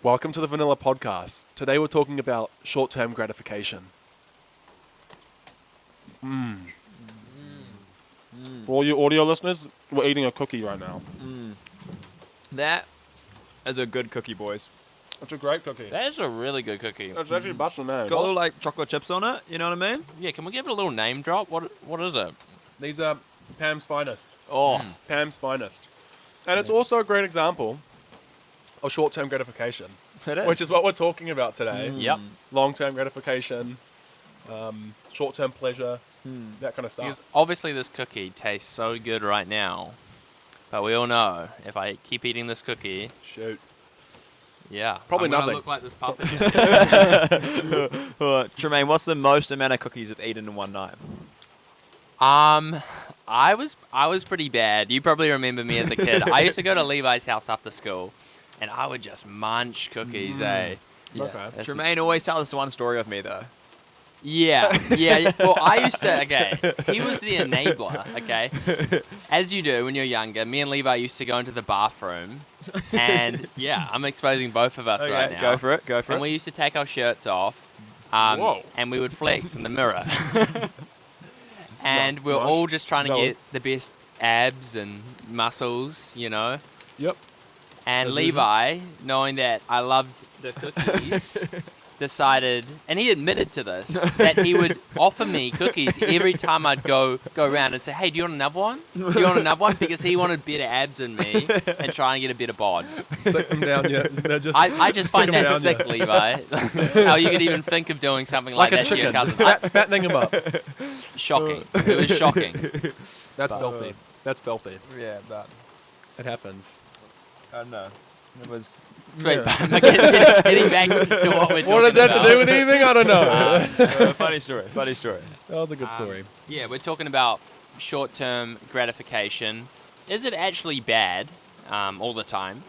Welcome to the Vanilla Podcast. Today we're talking about short-term gratification. For all you audio listeners, we're eating a cookie right now. That is a good cookie, boys. It's a great cookie. That is a really good cookie. It's actually busting nose. Got little like chocolate chips on it. You know what I mean? Yeah, can we give it a little name drop? What is it? These are Pam's Finest. Oh, Pam's Finest. And it's also a great example of short-term gratification, It is. which is what we're talking about today. Yep. Long-term gratification, short-term pleasure, that kind of stuff. Because obviously this cookie tastes so good right now, but we all know if I keep eating this cookie, Shoot. yeah, Probably I'm gonna nothing. look like this puff again. Tremaine, what's the most amount of cookies you've eaten in one night? I was pretty bad. You probably remember me as a kid. I used to go to Levi's house after school, and I would just munch cookies. Okay. That's- Tremaine always tells this one story of me though. Yeah. Well, I used to, he was the enabler, okay? As you do when you're younger, me and Levi used to go into the bathroom, and yeah, I'm exposing both of us right now. Go for it. And we used to take our shirts off, Whoa. and we would flex in the mirror. And we're Gosh. all just trying to No. get the best abs and muscles, you know? Yep. And As Levi, knowing that I loved the cookies, decided, and he admitted to this, that he would offer me cookies every time I'd go around and say, hey, do you want another one? Do you want another one? Because he wanted better abs than me and try and get a better bod. Sick them down, yeah. They're just I just find sick 'em that down, sick, yeah. Levi. How you could even think of doing something like Like a that to your chicken, just cousin. fattening them up. Shocking. It was shocking. That's filthy. That's filthy. Yeah, that. It happens. I don't know. It was. Wait, Yeah. getting back to what we're talking What does that about. to do with anything? I don't know. Funny story. Funny story. That was a good story. Yeah, we're talking about short-term gratification. Is it actually bad all the time?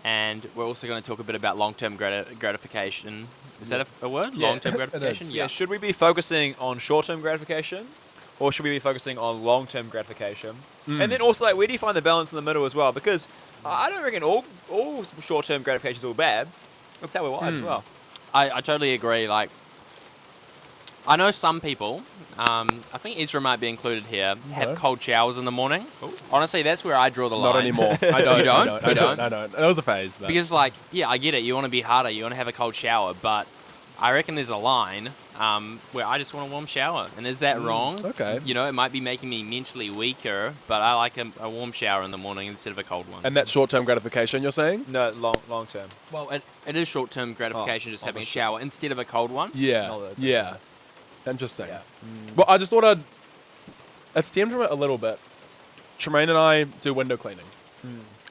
And we're also going to talk a bit about long-term gratification. Is that a word? Yeah, Long-term it gratification? is. Yeah. Should we be focusing on short-term gratification, or should we be focusing on long-term gratification? And then also, like, where do you find the balance in the middle as well? Because I don't reckon all short-term gratification is all bad. That's how we're wired as well. I totally agree. Like, I know some people, I think Ezra might be included here, have cold showers in the morning. Honestly, that's where I draw the line. Not anymore. I don't. You don't? I You don't. don't? I don't. That was a phase. But Because, like, yeah, I get it. You want to be harder. You want to have a cold shower. But I reckon there's a line where I just want a warm shower. And is that wrong? okay. You know, it might be making me mentally weaker, but I like a warm shower in the morning instead of a cold one. And that's short-term gratification, you're saying? No, long-term. Well, it is short-term gratification just having a shower instead of a cold one. Yeah. Oh, okay. Yeah. Interesting. Yeah. Well, I just thought it stemmed from it a little bit. Tremaine and I do window cleaning.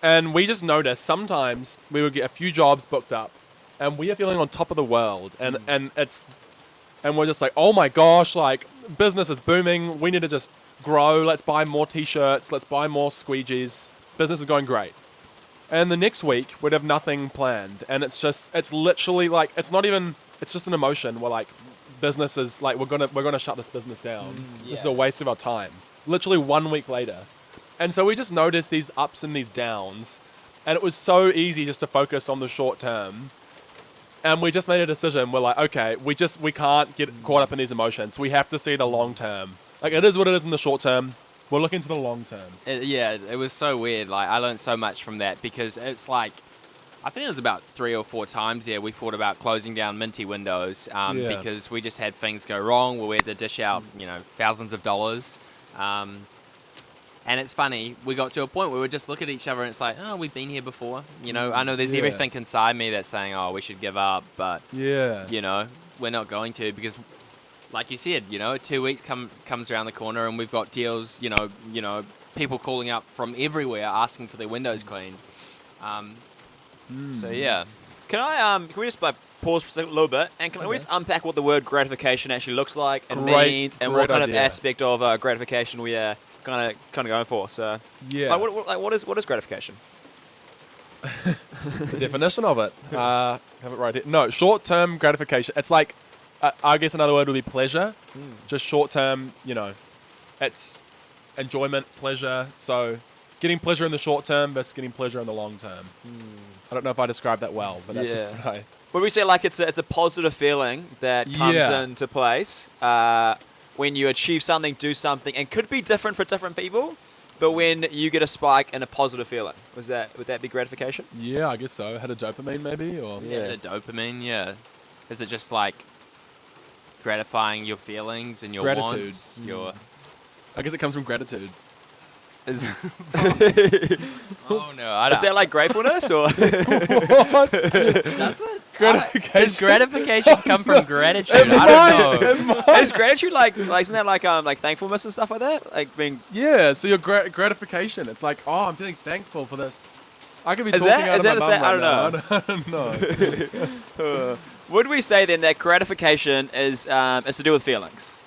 And we just noticed sometimes we would get a few jobs booked up and we are feeling on top of the world. And we're just like, oh my gosh, like business is booming. We need to just grow. Let's buy more t-shirts. Let's buy more squeegees. Business is going great. And the next week we'd have nothing planned. And it's literally like, it's just an emotion. We're like, business is like, we're gonna shut this business down. This is a waste of our time. Literally 1 week later. And so we just noticed these ups and these downs. And it was so easy just to focus on the short term. And we just made a decision. We're like, okay, we can't get caught up in these emotions. We have to see the long term. Like, it is what it is in the short term. We're looking to the long term. It was so weird. Like, I learned so much from that because it's like, I think it was about 3 or 4 times we thought about closing down Minty windows because we just had things go wrong. We had to dish out, thousands of dollars. And it's funny, we got to a point where we just look at each other and it's like, oh, we've been here before. I know there's everything inside me that's saying, oh, we should give up. But, Yeah. we're not going to because, like you said, 2 weeks comes around the corner and we've got deals, people calling up from everywhere asking for their windows cleaned. So, yeah. Can we just pause for a little bit, and can we just unpack what the word gratification actually looks like and Great- means, and great what kind of idea. aspect of gratification we are kind of going for? So, Yeah. what is gratification? The definition of it. Have it right here. No, short-term gratification. It's like, I guess another word would be pleasure. Just short-term, it's enjoyment, pleasure. So getting pleasure in the short term versus getting pleasure in the long term. I don't know if I described that well, but that's just what I... Would we say like it's a positive feeling that comes into place when you achieve something, do something, and could be different for different people, but when you get a spike and a positive feeling, would that be gratification? Yeah, I guess so. Had a dopamine maybe, or The dopamine, yeah. Is it just like gratifying your feelings and your Gratitude. wants? Your I guess it comes from gratitude. oh no, I don't. Is that like gratefulness or? Does it? Does gratification come from gratitude? I don't know. Is gratitude like isn't that like thankfulness and stuff like that? Like being Yeah, so your gratification. It's like, oh, I'm feeling thankful for this. I could be Is talking that- out is of that my the mum sa- I right don't now. I don't know. would we say then that gratification is to do with feelings?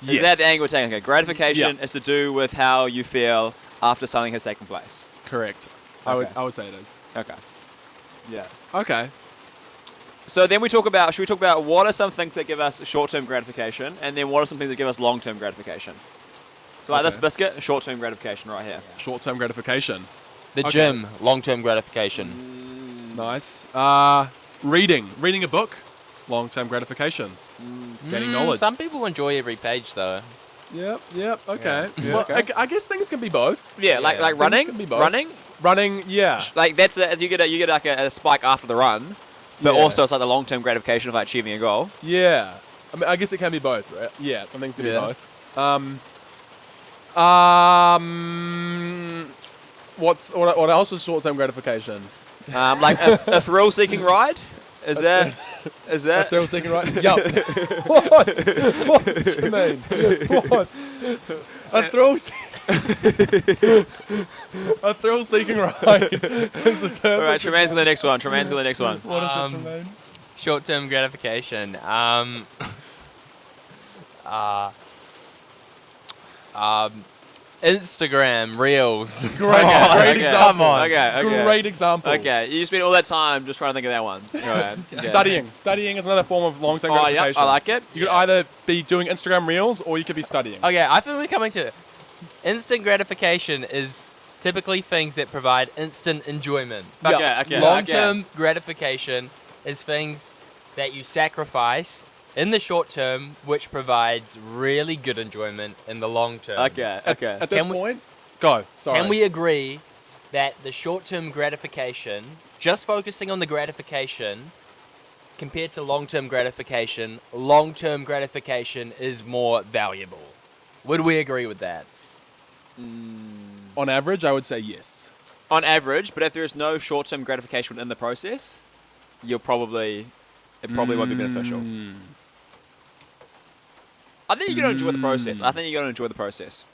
Is that the angle we're taking? Okay, gratification is to do with how you feel after something has taken place. Correct. Okay. I would say it is. Okay. Yeah. Okay. So then should we talk about what are some things that give us short-term gratification, and then what are some things that give us long-term gratification? So like this Okay. biscuit, short-term gratification right here. Short-term gratification. The Okay. gym, long-term gratification. Nice. Reading a book. Long-term gratification. Gaining knowledge. Some people enjoy every page though. Yep. Okay. Yeah. Well, I guess things can be both. Yeah, like Things running, can be both. running. Running, yeah. Like that's you get like a spike after the run, but Yeah. also it's like the long-term gratification of like achieving a goal. Yeah. I mean, I guess it can be both, right? Yeah, some things can be Yeah. both. What else is short-term gratification? Like a thrill-seeking ride. Is that? A thrill-seeking ride? Yup. What? What, Jermaine? What? A thrill-seeking ride is the perfect. All right, Tremaine's to the next one. Tremaine's to the next one. What is it, Jermaine? Short-term gratification. Instagram Reels. Great Okay. example. Come on. Okay. Great example. Okay, you spent all that time just trying to think of that one. All right. Yeah. Studying is another form of long-term Oh, gratification. yeah, I like it. You could either be doing Instagram Reels or you could be studying. Okay, I think we're coming to instant gratification is typically things that provide instant enjoyment. Okay. Long-term gratification is things that you sacrifice in the short term, which provides really good enjoyment in the long term. Okay. At this Can we- point, go. Sorry. Can we agree that the short-term gratification, just focusing on the gratification, compared to long-term gratification is more valuable? Would we agree with that? On average, I would say yes. On average, but if there is no short-term gratification within the process, it probably won't be beneficial. I think you got to enjoy the process.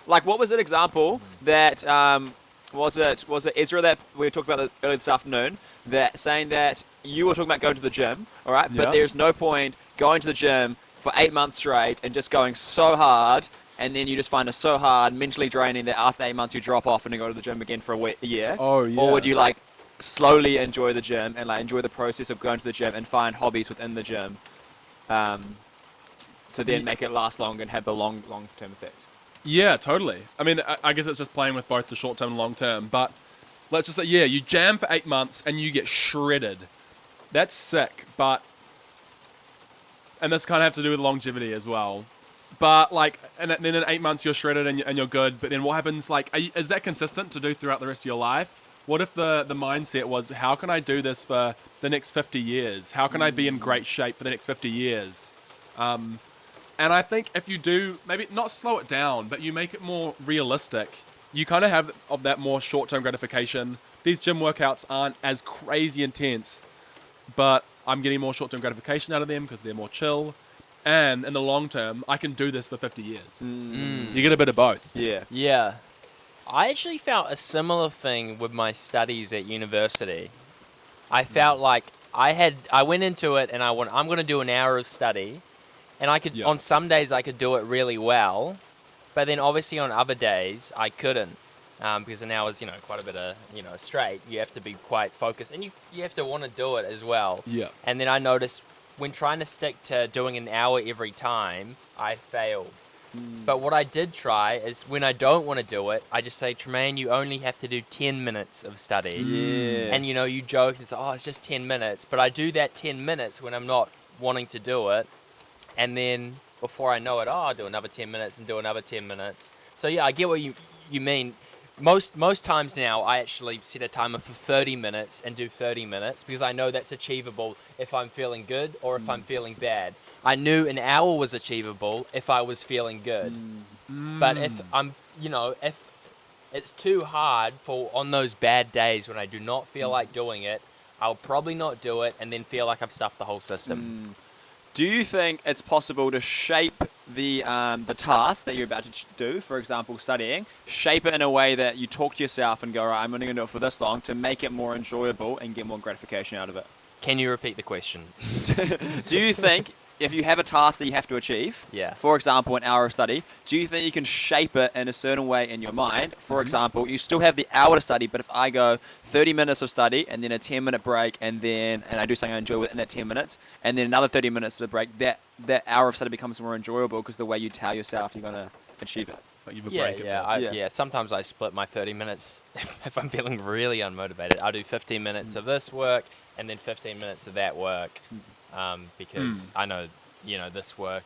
Like, what was that example that was it Ezra that we talked about earlier this afternoon? That saying that you were talking about going to the gym, all right? Yeah. But there's no point going to the gym for 8 months straight and just going so hard, and then you just find it so hard, mentally draining that after 8 months you drop off and then go to the gym again for a year. Oh, yeah. Or would you like slowly enjoy the gym and like enjoy the process of going to the gym and find hobbies within the gym, to then make it last long and have the long-term effect? Yeah, totally. I mean, I guess it's just playing with both the short term and long term. But let's just say, yeah, you jam for 8 months and you get shredded. That's sick. And this kind of have to do with longevity as well. But like, and then in 8 months you're shredded and you're good. But then what happens? Like, is that consistent to do throughout the rest of your life? What if the mindset was, how can I do this for the next 50 years? How can I be in great shape for the next 50 years? And I think if you do, maybe not slow it down, but you make it more realistic, you kind of have of that more short-term gratification. These gym workouts aren't as crazy intense, but I'm getting more short-term gratification out of them because they're more chill. And in the long term, I can do this for 50 years. You get a bit of both. Yeah. Yeah. I actually felt a similar thing with my studies at university. I felt like I went into it and I'm going to do an hour of study, and I could on some days I could do it really well, but then obviously on other days I couldn't, because an hour's quite a bit of straight. You have to be quite focused, and you have to want to do it as well. Yeah. And then I noticed when trying to stick to doing an hour every time, I failed. But what I did try is when I don't want to do it, I just say, Tremaine, you only have to do 10 minutes of study. Yes. And, you joke, it's just 10 minutes. But I do that 10 minutes when I'm not wanting to do it. And then before I know it, I'll do another 10 minutes and do another 10 minutes. So, yeah, I get what you mean. Most times now, I actually set a timer for 30 minutes and do 30 minutes because I know that's achievable if I'm feeling good or if I'm feeling bad. I knew an hour was achievable if I was feeling good. But if if it's too hard on those bad days when I do not feel like doing it, I'll probably not do it and then feel like I've stuffed the whole system. Do you think it's possible to shape the task that you're about to do, for example, studying, shape it in a way that you talk to yourself and go, all right, I'm only going to do it for this long to make it more enjoyable and get more gratification out of it? Can you repeat the question? Do you think if you have a task that you have to achieve, for example, an hour of study, do you think you can shape it in a certain way in your mind? For example, you still have the hour to study, but if I go 30 minutes of study and then a 10-minute break and I do something I enjoy within that 10 minutes and then another 30 minutes of the break, that hour of study becomes more enjoyable because the way you tell yourself you're going to achieve it. Like you've a break. Sometimes I split my 30 minutes if I'm feeling really unmotivated. I'll do 15 minutes of this work and then 15 minutes of that work. Because I know, this work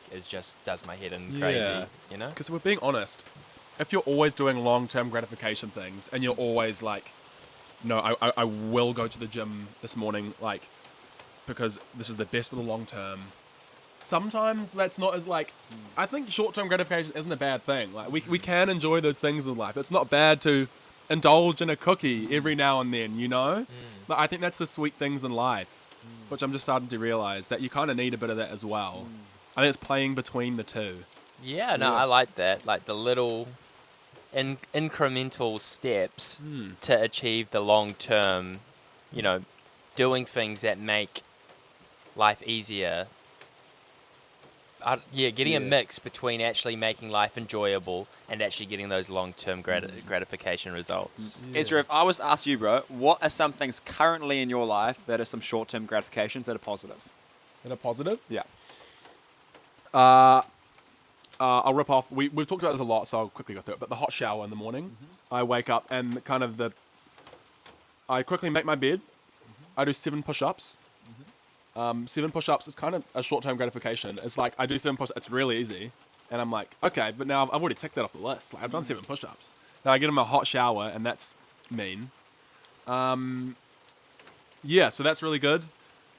does my head in crazy, Because we're being honest. If you're always doing long-term gratification things and you're always like, no, I will go to the gym this morning, like, because this is the best for the long term. Sometimes that's not as I think short-term gratification isn't a bad thing. Like we can enjoy those things in life. It's not bad to indulge in a cookie every now and then, Like, I think that's the sweet things in life. Which I'm just starting to realize that you kind of need a bit of that as well. I think it's playing between the two. Yeah, I like that. Like the little incremental steps to achieve the long term, doing things that make life easier. Getting a mix between actually making life enjoyable and actually getting those long-term gratification results. Ezra, if I was to ask you, bro, what are some things currently in your life that are some short-term gratifications that are positive? That are positive? Yeah. I'll rip off. We've talked about this a lot, so I'll quickly go through it. But the hot shower in the morning, I wake up and I quickly make my bed. I do 7 push-ups. 7 push-ups is kind of a short-term gratification. It's like I do 7 push-ups. It's really easy. And I'm like, okay, but now I've already ticked that off the list. Like, I've done 7 push-ups. Now I get in my hot shower, and that's mean. So that's really good.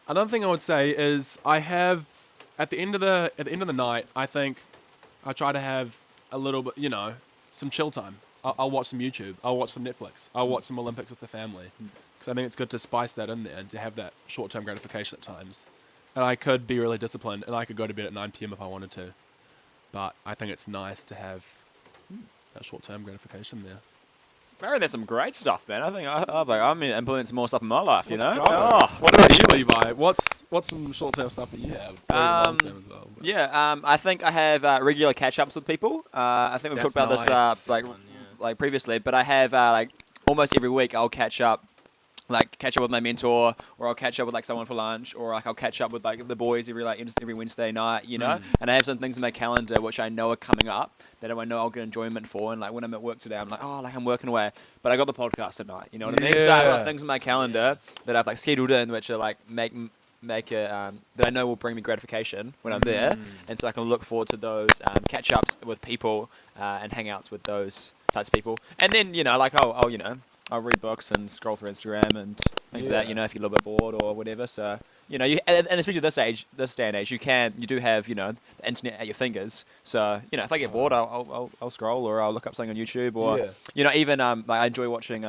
Another thing I would say is I have at the end of the night, I think I try to have a little bit, some chill time. I'll watch some YouTube. I'll watch some Netflix. I'll watch some Olympics with the family. Because I think it's good to spice that in there and to have that short-term gratification at times. And I could be really disciplined and I could go to bed at 9 p.m. if I wanted to. But I think it's nice to have that short-term gratification there. Mary, that's some great stuff, man. I think I'm going to implement some more stuff in my life, Let's go. What about you, Levi? What's some short-term stuff that you have? Long-term as well, I think I have regular catch-ups with people. I think we've talked about this like previously, but I have almost every week I'll catch up with my mentor, or I'll catch up with someone for lunch, or I'll catch up with the boys every Wednesday night, And I have some things in my calendar which I know are coming up that I know I'll get enjoyment for. And when I'm at work today, I'm like, I'm working away, but I got the podcast tonight. You know what I mean? So I've got things in my calendar that I've scheduled in, which are make it that I know will bring me gratification when I'm there, and so I can look forward to those catch ups with people and hangouts with those types of people. And then I'll read books and scroll through Instagram and things like that, if you're a little bit bored or whatever. So, and especially this day and age, you do have, the internet at your fingers. So, if I get bored, I'll scroll, or I'll look up something on YouTube, or, even, I enjoy watching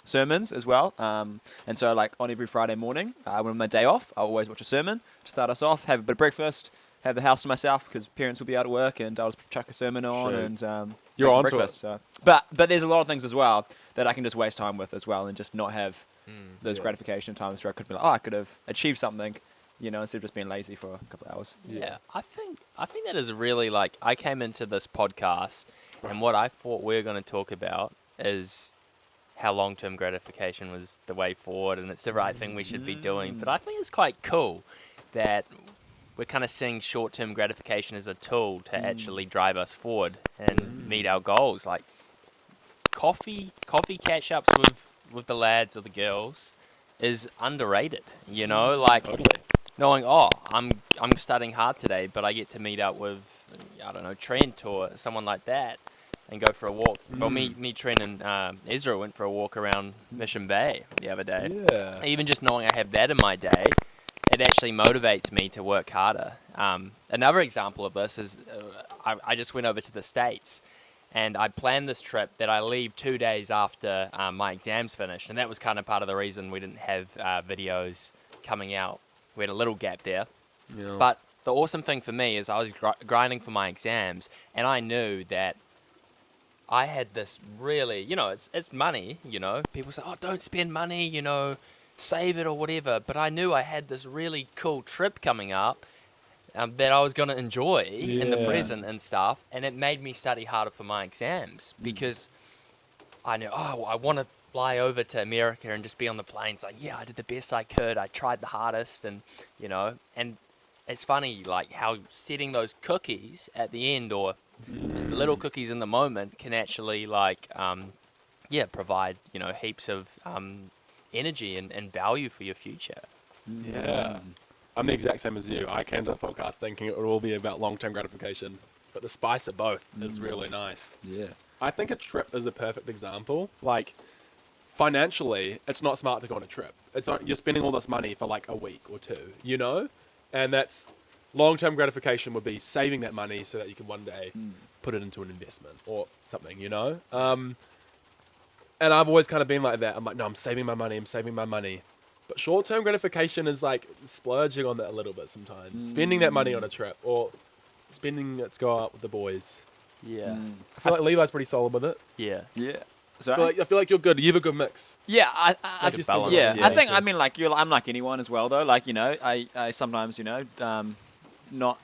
sermons as well. And so, on every Friday morning, when I'm on my day off, I'll always watch a sermon to start us off, have a bit of breakfast, have the house to myself because parents will be out at work, and I'll just chuck a sermon on and you're on breakfast. So. But there's a lot of things as well that I can just waste time with as well, and just not have those gratification times where I could be like, I could have achieved something, instead of just being lazy for a couple of hours. Yeah, I think that is really I came into this podcast, and what I thought we were going to talk about is how long-term gratification was the way forward, and it's the right thing we should be doing. But I think it's quite cool that we're kind of seeing short-term gratification as a tool to actually drive us forward and meet our goals. Like coffee catch-ups with the lads or the girls is underrated. You know, like knowing, I'm studying hard today, but I get to meet up with, I don't know, Trent or someone like that and go for a walk. Well, me, Trent, and Ezra went for a walk around Mission Bay the other day. Yeah. Even just knowing I have that in my day, it actually motivates me to work harder. Another example of this is I just went over to the States, and I planned this trip that I leave 2 days after my exams finished, and that was kind of part of the reason we didn't have videos coming out. We had a little gap there. Yeah. But the awesome thing for me is I was grinding for my exams, and I knew that I had this really, it's money, People say, don't spend money, save it or whatever. But I knew I had this really cool trip coming up that I was going to enjoy in the present and stuff. And it made me study harder for my exams because I knew, I want to fly over to America and just be on the planes. Like, I did the best I could. I tried the hardest and it's funny, like how setting those cookies at the end or little cookies in the moment can actually provide, heaps of energy and value for your future. Yeah. I'm the exact same as you. I came to the podcast thinking it would all be about long-term gratification, but the spice of both is really nice. Yeah. I think a trip is a perfect example. Like, financially, it's not smart to go on a trip. You're spending all this money for like a week or two, And that's long-term gratification would be saving that money so that you can one day put it into an investment or something, And I've always kind of been like that. I'm like, no, I'm saving my money. But short-term gratification is like splurging on that a little bit sometimes. Spending that money on a trip or spending it to go out with the boys. Yeah. I feel like Levi's pretty solid with it. Yeah. Yeah. I feel like you're good. You have a good mix. Yeah, I balance. yeah, Yeah, I think so. I mean like I'm like anyone as well though. Like I sometimes not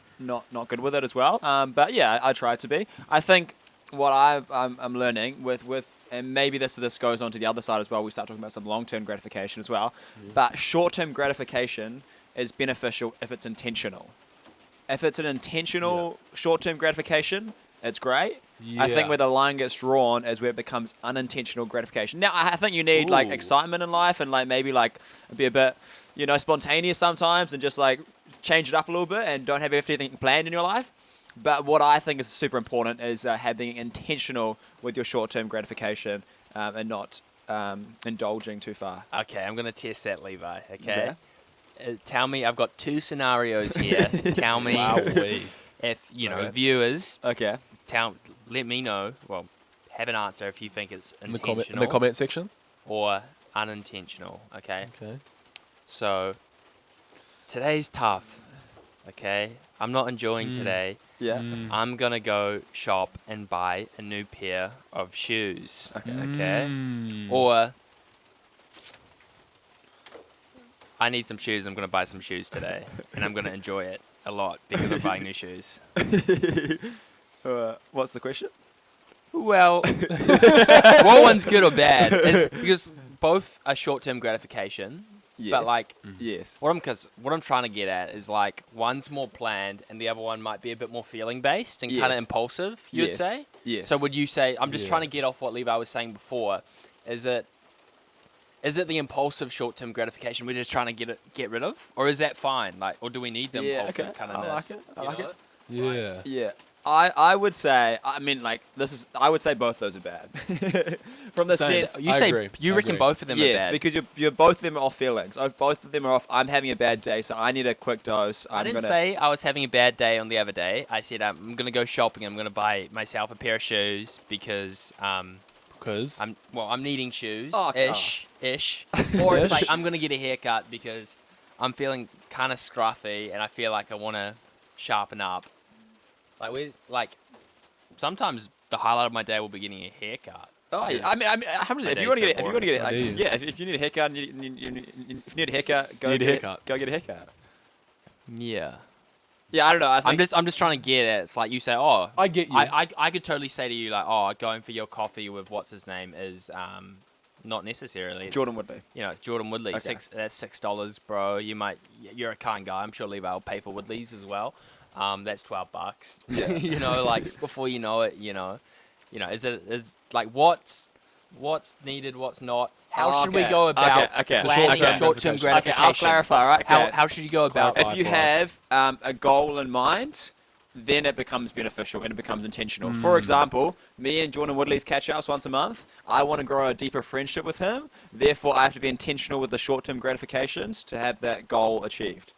good with it as well. But yeah, I try to be. I think what I'm learning with and maybe this goes on to the other side as well. We start talking about some long-term gratification as well. Yeah. But short-term gratification is beneficial if it's intentional. If it's an intentional short-term gratification, it's great. Yeah. I think where the line gets drawn is where it becomes unintentional gratification. Now, I think you need like excitement in life and like maybe like be a bit, spontaneous sometimes and just like change it up a little bit and don't have everything planned in your life. But what I think is super important is having intentional with your short-term gratification and not indulging too far. Okay, I'm going to test that, Levi. Okay. Tell me, I've got two scenarios here. Tell me if, viewers, let me know, have an answer if you think it's intentional. In the comment section? Or unintentional, okay? Okay. So, today's tough, okay? I'm not enjoying today. Yeah. I'm going to go shop and buy a new pair of shoes. Okay. Or I need some shoes. I'm going to buy some shoes today. And I'm going to enjoy it a lot because I'm buying new shoes. What's the question? Well, what one's good or bad? Because both are short-term gratification. Yes. But like, yes. what I'm trying to get at is like one's more planned and the other one might be a bit more feeling based and kind of impulsive. You'd say. Yes. So would you say? I'm just trying to get off what Levi was saying before. Is it the impulsive short-term gratification we're just trying to get rid of, or is that fine? Like, or do we need the impulsive kind of? I like it. Yeah. Yeah. I would say, I would say both those are bad. From the Same. sense, You reckon both of them are bad? Yes, because you're both of them are off feelings. Both of them are off. I'm having a bad day, so I need a quick dose. I didn't say I was having a bad day on the other day. I said I'm going to go shopping. I'm going to buy myself a pair of shoes because I'm needing shoes ish. Or it's like I'm going to get a haircut because I'm feeling kind of scruffy and I feel like I want to sharpen up. Like sometimes the highlight of my day will be getting a haircut. Oh, yeah. I mean, if you want to get, if you need a haircut, if you need a haircut, go get a haircut. Yeah. Yeah, I don't know. I'm just trying to get it. It's like you say, I get you. I could totally say to you like, going for your coffee with what's his name is Not necessarily. It's, Jordan Woodley. You know, it's Jordan Woodley. Okay. That's $6, bro. You're a kind guy. I'm sure Levi will pay for Woodleys as well. That's $12. Yeah. You know, like before you know it, is like what's needed, what's not. How should we Okay. go about Okay. planning Short-term short-term gratification. gratification? Okay, I'll clarify, right? Okay. How should you go about Clarify. If you for us. have a goal in mind, then it becomes beneficial and it becomes intentional. For example, me and Jordan Woodley's catch-ups once a month. I want to grow a deeper friendship with him. Therefore, I have to be intentional with the short-term gratifications to have that goal achieved.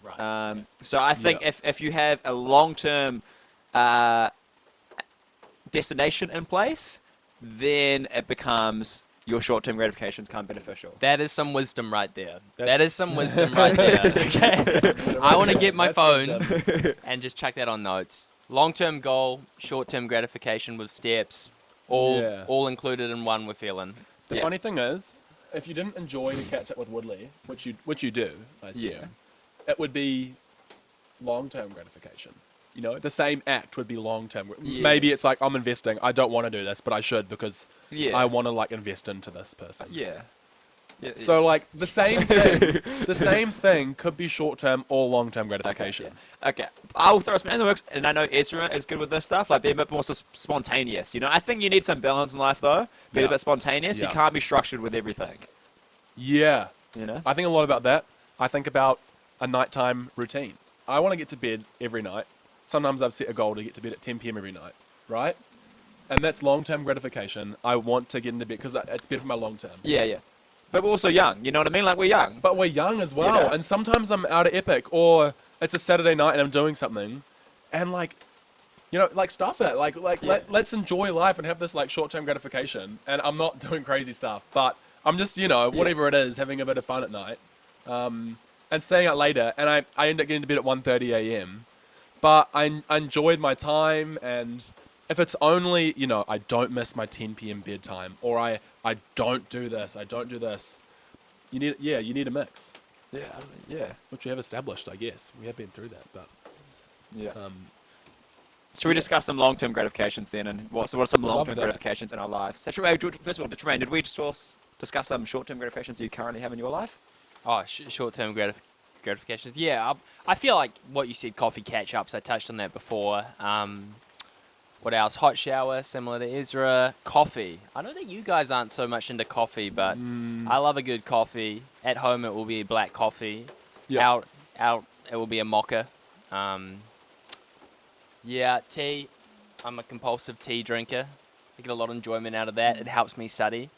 Right. So I think if you have a long-term destination in place, then it becomes your short-term gratifications become beneficial. That is some wisdom right there. That's- That is some wisdom right there. Okay. I want to get my That's phone wisdom. and just chuck that on notes. Long-term goal, short-term gratification with steps, all included in one. We're feeling. The Yeah. funny thing is, if you didn't enjoy the catch up with Woodley, which you do, I assume, Yeah. it would be long-term gratification. You know, the same act would be long-term. Maybe Yes. it's like, I'm investing. I don't want to do this, but I should because Yeah. I want to like invest into this person. Yeah. So like the same thing could be short-term or long-term gratification. Okay, I'll throw some in the works, and I know Ezra is good with this stuff, like being a bit more spontaneous. You know, I think you need some balance in life, though. Be a Yeah. bit spontaneous. You Yeah. can't be structured with everything. Yeah. You know. I think a lot about that. I think about a nighttime routine. I want to get to bed every night. Sometimes I've set a goal to get to bed at 10 p.m. every night, right? And that's long-term gratification. I want to get into bed because it's better for my long-term. Yeah. But we're also young. You know what I mean? Like we're young. But we're young as well. know? And sometimes I'm out of Epic or it's a Saturday night and I'm doing something. And like, you know, like stuff it. Like let's enjoy life and have this like short-term gratification. And I'm not doing crazy stuff, but I'm just, you know, whatever it is, having a bit of fun at night. And staying out later. And I end up getting to bed at 1:30 a.m. But I enjoyed my time, and if it's only, you know, I don't miss my 10 p.m. bedtime, or I don't do this, you need a mix, Yeah. which we have established, I guess. We have been through that, but Yeah. Should we discuss some long-term gratifications then, and what are some long-term that. gratifications in our lives? So, first of all, Tremaine, did we discuss some short-term gratifications you currently have in your life? Oh, short-term gratifications. Yeah, I feel like what you said, coffee catch-ups. I touched on that before. What else? Hot shower, similar to Ezra. Coffee. I know that you guys aren't so much into coffee, but I love a good coffee. At home, it will be black coffee. Yeah. Out, it will be a mocha. Yeah, tea. I'm a compulsive tea drinker. I get a lot of enjoyment out of that. It helps me study.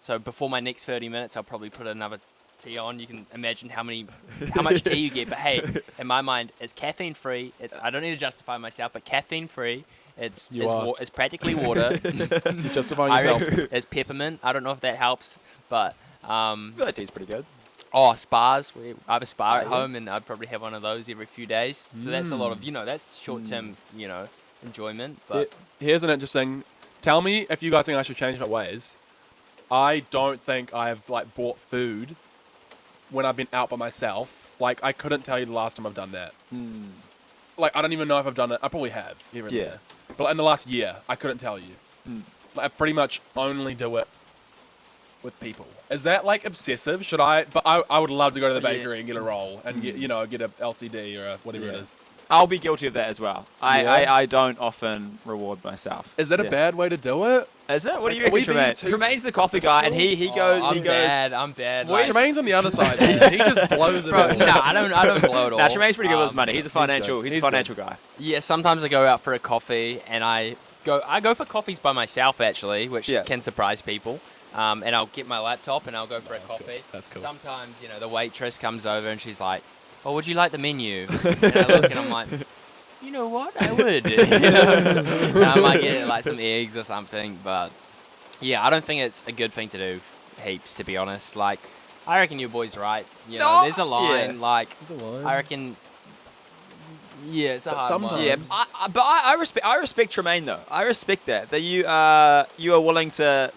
So before my next 30 minutes, I'll probably put another tea on. You can imagine how much tea you get. But hey, in my mind, it's caffeine free. I don't need to justify myself, but caffeine free. It's practically water. you're justifying yourself. It's peppermint. I don't know if that helps, but I feel like tea's pretty good. spas. I have a spa at home, and I'd probably have one of those every few days. So that's a lot of that's short term enjoyment. But Here's an interesting. Tell me if you guys think I should change my ways. I don't think I've like bought food when I've been out by myself. Like I couldn't tell you the last time I've done that. Like I don't even know if I've done it. I probably have here and Yeah. there. But in the last year, I couldn't tell you. Like, I pretty much only do it with people. Is that like obsessive? Should I? But I would love to go to the bakery and get a roll and get a LCD or whatever it is. I'll be guilty of that as well. I don't often reward myself. Is that a bad way to do it? Is it? What do you Are we reckon, being Tremaine? too Tremaine's the coffee guy, and he goes. I'm bad. Where's- Tremaine's on the other side. Man. He just blows it all. No, I don't blow it all. Nah, Tremaine's pretty good with his money. He's a good. financial. He's a He's financial guy. Yeah, sometimes I go out for a coffee, and I go for coffees by myself actually, which can surprise people. And I'll get my laptop and I'll go for a coffee. That's cool. Sometimes the waitress comes over and she's like, "Oh, would you like the menu?" And I look and I'm like, "You know what? I would." And I might get like some eggs or something, but yeah, I don't think it's a good thing to do. Heaps, to be honest. Like, I reckon your boy's right. No, There's a line. yeah. Like, There's a line. I reckon. Yeah, it's a hard sometimes- line. Yeah, but I respect Tremaine though. I respect that you are willing to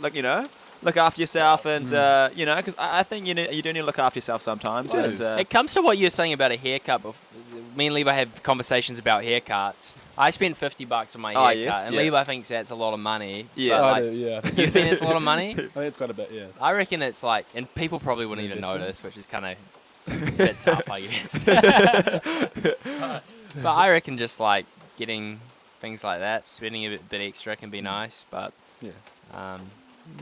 look after yourself and because I think you do need to look after yourself sometimes. Dude, And it comes to what you were saying about a haircut me and Levi have conversations about haircuts. I spent $50 on my Oh, haircut, yes, and yeah. Levi thinks that's a lot of money. Yeah. but, I like, do, yeah. you think it's a lot of money? I think it's quite a bit, yeah. I reckon it's like, and people probably wouldn't even Investment? notice, which is kind of a bit tough, I guess. But I reckon just like getting things like that, spending a bit extra can be nice. But Yeah.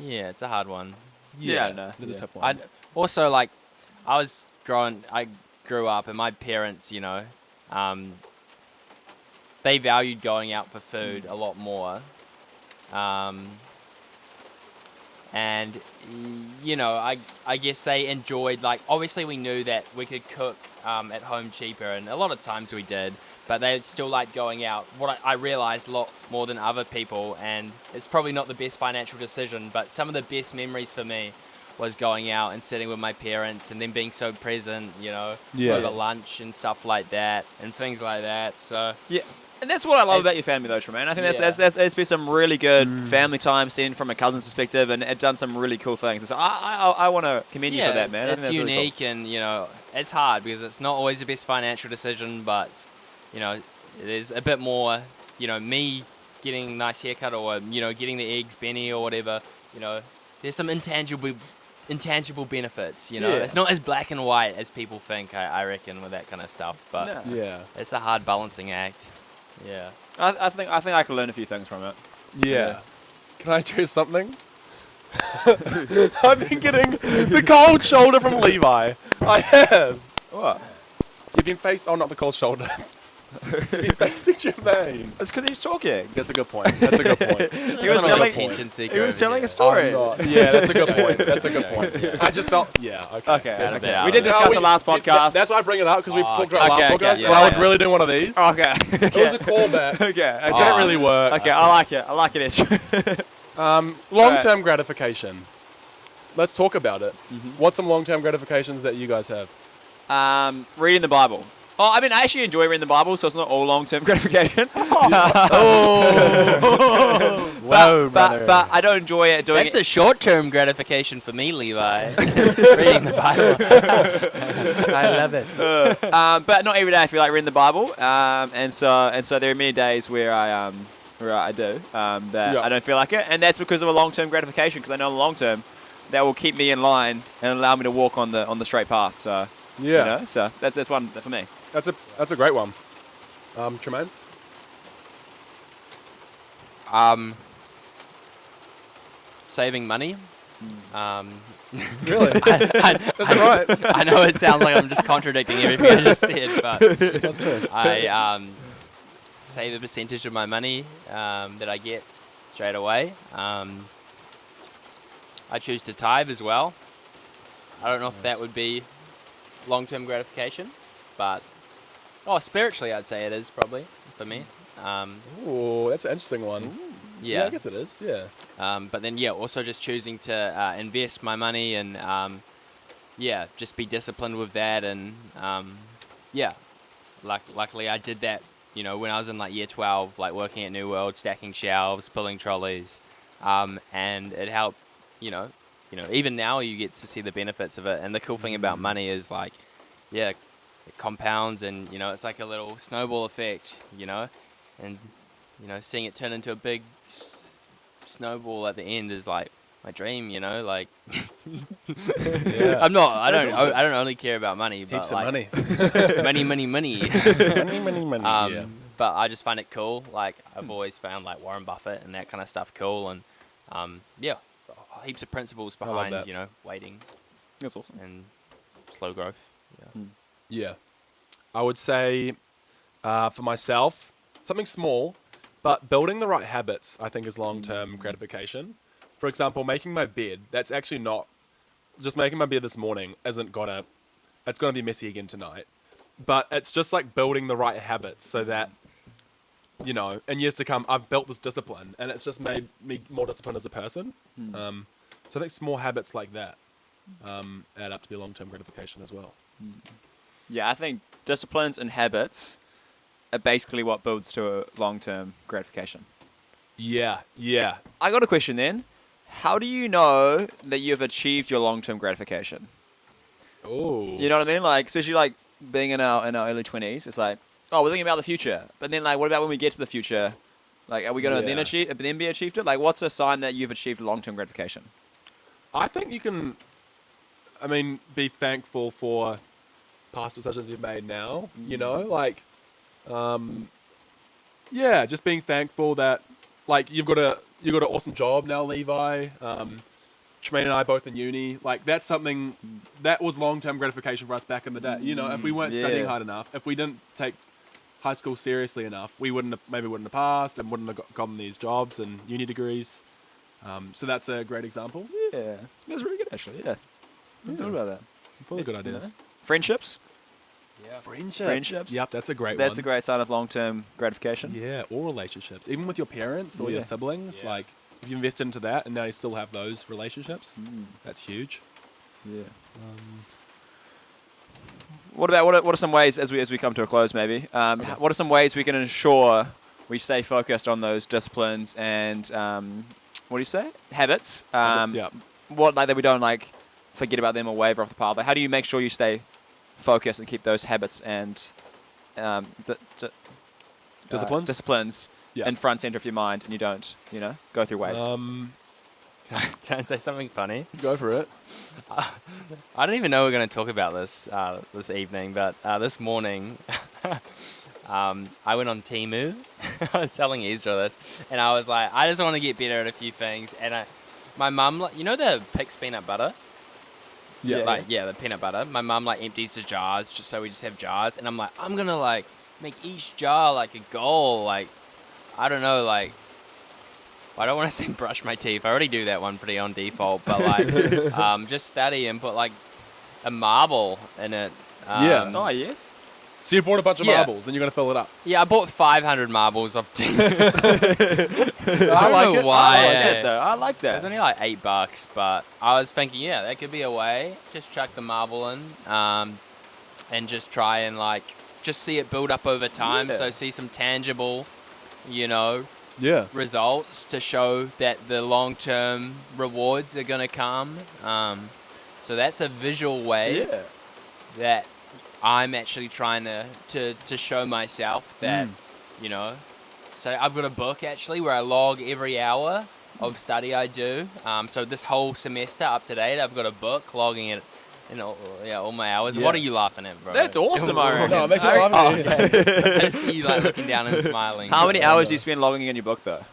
yeah, it's a hard one. Yeah, no, It's yeah. a tough one. Also, like, I grew up, and my parents, you know, they valued going out for food a lot more. And, you know, I guess they enjoyed, like, obviously we knew that we could cook at home cheaper, and a lot of times we did, but they still liked going out. What I realized a lot more than other people, and it's probably not the best financial decision, but some of the best memories for me was going out and sitting with my parents and them being so present, you know, Yeah. over lunch and stuff like that and things like that. So Yeah. And that's what I love It's- about your family, though, Tremaine. I think Yeah. that's been some really good family time seen from a cousin's perspective, and it done some really cool things. So I want to commend you for that, man. I think It's that's really cool. unique, and you know, it's hard because it's not always the best financial decision, but you know, there's a bit more, you know, me getting a nice haircut or you know, getting the eggs Benny or whatever. You know, there's some intangible benefits. You know, Yeah. it's not as black and white as people think. I reckon with that kind of stuff, but No. Yeah. it's a hard balancing act. Yeah. I think I can learn a few things from it. Yeah. Can I do something? I've been getting the cold shoulder from Levi. I have. What? You've been facing... Oh, not the cold shoulder. You've been facing Jermaine. It's because he's talking. That's a good point. That's a good point. He Not was a telling. attention seeker He was over telling here. a story. Yeah, that's a good point. That's a good point. I just felt... Yeah, okay. Okay. Edit that okay. out. We did No, discuss the last podcast. That's why I bring it up, because we Oh, talked about okay, last okay, podcast, yeah, and I was yeah. really doing one of these. Okay. It was a callback. Okay. It didn't really work. Okay. I like it. I like it. Long-term gratification. Let's talk about it. What's some long-term gratifications that you guys have? Reading the Bible. Oh, I mean, I actually enjoy reading the Bible, so it's not all long-term gratification. Whoa, but I don't enjoy it doing That's it. a short-term gratification for me, Levi. Reading the Bible. I love it. But not every day I feel like reading the Bible. And so there are many days where I do that Yeah. I don't feel like it, and that's because of a long-term gratification. Because I know in the long term that will keep me in line and allow me to walk on the straight path. So Yeah, you know, so that's one for me. that's a great one. Tremaine? Saving money. Really? That's right. I know it sounds like I'm just contradicting everything I just said, but That's true. I save a percentage of my money that I get straight away. I choose to tithe as well. I don't know if that would be long-term gratification, but spiritually I'd say it is probably for me. Ooh, that's an interesting one. Yeah. I guess it is. Yeah. But then, also just choosing to invest my money and, just be disciplined with that. And, luckily I did that, you know, when I was in, like, year 12, like, working at New World, stacking shelves, pulling trolleys. And it helped, you know, even now you get to see the benefits of it. And the cool thing about money is, like, it compounds and, you know, it's like a little snowball effect, you know. And, you know, seeing it turn into a big snowball at the end is like my dream, you know. Like, Yeah. I don't awesome. I don't only care about money, but Heaps of like money. money. money. Yeah. But I just find it cool. Like, I've always found like Warren Buffett and that kind of stuff cool, and heaps of principles love behind, that. you know, waiting That's awesome. and slow growth. Yeah. Yeah. I would say, for myself, something small, but building the right habits, I think, is long-term gratification. For example, making my bed. That's actually not... Just making my bed this morning isn't gonna... It's gonna be messy again tonight. But it's just like building the right habits so that, you know, in years to come, I've built this discipline, and it's just made me more disciplined as a person. So I think small habits like that add up to be long-term gratification as well. Yeah, I think disciplines and habits are basically what builds to a long-term gratification. Yeah. I got a question then. How do you know that you've achieved your long-term gratification? Oh. You know what I mean? Like, especially like being in our early 20s, it's like, oh, we're thinking about the future. But then, like, what about when we get to the future? Like, are we going to then be achieved it? Like, what's a sign that you've achieved long-term gratification? I think you can, be thankful for past decisions you've made now, like, just being thankful that, like, you've got an awesome job now, Levi. Tremaine and I both in uni. Like, that's something that was long-term gratification for us back in the day. If we weren't studying hard enough, if we didn't take high school seriously enough, we wouldn't have passed and wouldn't have gotten these jobs and uni degrees. So that's a great example. Yeah, that's really good actually. Yeah, I thought about that. Full of good ideas. Friendships. Yeah. Friendships. Yep, that's a great one. That's a great sign of long-term gratification. Yeah, or relationships, even with your parents or your siblings. Like, if you invest into that and now you still have those relationships, that's huge. Yeah. What are some ways as we come to a close maybe? What are some ways we can ensure we stay focused on those disciplines and what do you say? Habits. What like that we don't like forget about them or waver off the path. Like, how do you make sure you stay focused and keep those habits and disciplines in front and center of your mind, and you don't go through waves? Can I say something funny? Go for it. I don't even know we're going to talk about this this evening, but this morning I went on Temu. I was telling Ezra this, and I was like, I just want to get better at a few things. And my mum, the Pix peanut butter? The peanut butter. My mum empties the jars just so we just have jars, and I'm like, I'm going to make each jar a goal. I don't know, I don't want to say brush my teeth. I already do that one pretty on default, but just study and put a marble in it. Oh yes. So you bought a bunch of marbles and you're going to fill it up. Yeah, I bought 500 marbles off Temu. I like it. Why. I like it though. I like that. It was only $8, but I was thinking, that could be a way. Just chuck the marble in, and just try and just see it build up over time. Yeah. So see some tangible, results to show that the long-term rewards are going to come. So that's a visual way that I'm actually trying to show myself that, So I've got a book actually where I log every hour of study I do. So this whole semester up to date, I've got a book logging it. All my hours. Yeah. What are you laughing at, bro? That's awesome, I reckon. No, I'm actually laughing at I just see you looking down and smiling. How many hours do you spend logging in your book, though?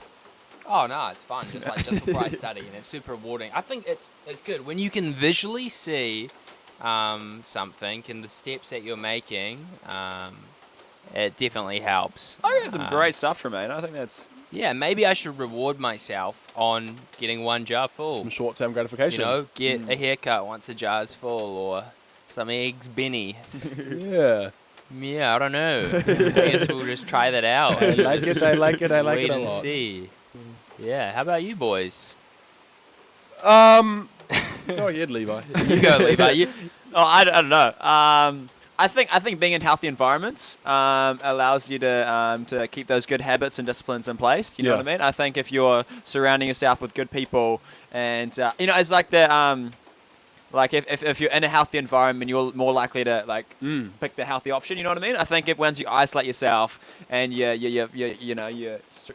Oh no, it's fun. Just before I study, and it's super rewarding. I think it's good when you can visually see something and the steps that you're making. It definitely helps. I think that's some great stuff, Tremaine. I think that's... Yeah, maybe I should reward myself on getting one jar full. Some short-term gratification. Get a haircut once a jar's full, or some eggs Benny. Yeah. Yeah, I don't know. I guess we'll just try that out. I like it a lot. Wait and see. Yeah, how about you boys? Go ahead, Levi. You go, Levi. I don't know. I think being in healthy environments allows you to keep those good habits and disciplines in place. You know what I mean? I think if you're surrounding yourself with good people, and it's like the if you're in a healthy environment, you're more likely to pick the healthy option. You know what I mean? I think once you isolate yourself and you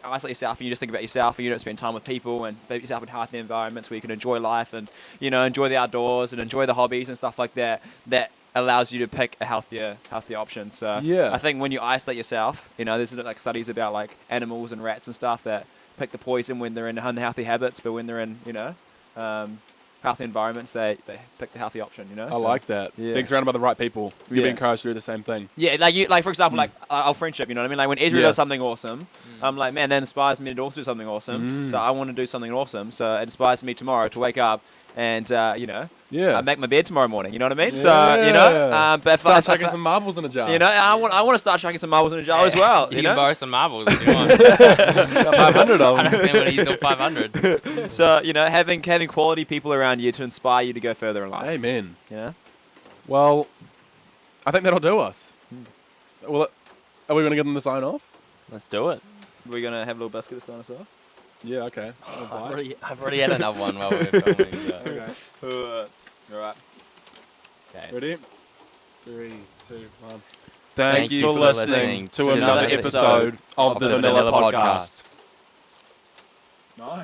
isolate yourself and you just think about yourself and you don't spend time with people and put yourself in healthy environments where you can enjoy life and enjoy the outdoors and enjoy the hobbies and stuff like that. That allows you to pick a healthier option. So I think when you isolate yourself, there's studies about animals and rats and stuff that pick the poison when they're in unhealthy habits, but when they're in healthy environments, they pick the healthy option. I like that. Being surrounded by the right people, you'll be encouraged to do the same thing. Yeah, for example, our friendship. You know what I mean? When Ezra does something awesome, I'm like, man, that inspires me to also do something awesome. So I want to do something awesome. So it inspires me tomorrow to wake up and I make my bed tomorrow morning. You know what I mean? Yeah. So but start chucking some marbles in a jar. I want to start chucking some marbles in a jar as well. You can borrow some marbles if you want. 500 of them. I don't think I'm going to use all 500. So having quality people around you to inspire you to go further in life. Amen. Yeah. Well, I think that'll do us. Well, are we going to give them the sign off? Let's do it. We're going to have a little biscuit to sign us off. Yeah, okay. I've already had another one while we were filming. So. Okay. All right. Okay. Ready? 3, 2, 1. Thank you for listening to another episode of the Vanilla Podcast. Nice.